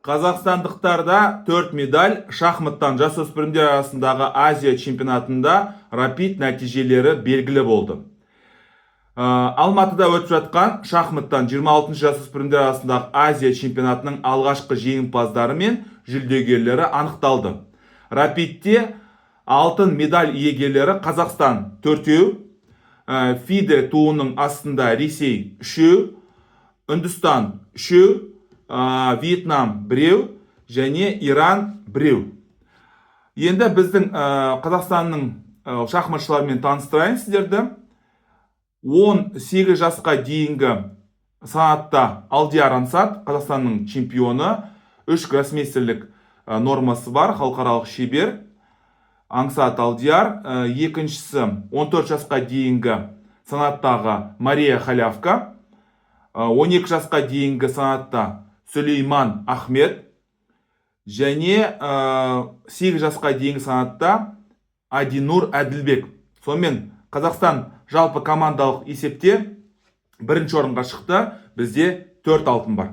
Қазақстандықтарда 4 медаль, шахматтан жасөспірімдер арасындағы Азия чемпионатында рапид нәтижелері белгілі болды. Алматыда өтіп жатқан шахматтан 26 жасөспірімдер арасындағы Азия чемпионатының алғашқы жеңімпаздары мен жүлдегерлері анықталды. Рапидте алтын медаль иегерлері Қазақстан 4, FIDE туының астында Ресей 3, Үндістан 3, Вьетнам 1 және Иран 1. Енді біздің Қазақстанның шахматшыларымен таныстырайын сіздерді. 18 жасқа дейінгі санатта Алдияр Ансат, Қазақстанның чемпионы, 3 гроссмейстерлік нормасы бар, халықаралық шебер. Ансат Алдияр. Екіншісі 14 жасқа дейінгі санаттағы Мария Халявка. 12 жасқа дейінгі санатта Сүлейман Ахмет. Және 8 жасқа дейінгі санатта Адинур Әділбек. Сонымен Қазақстан жалпы командалық есепте бірінші орынға шықты. Бізде 4 алтын бар.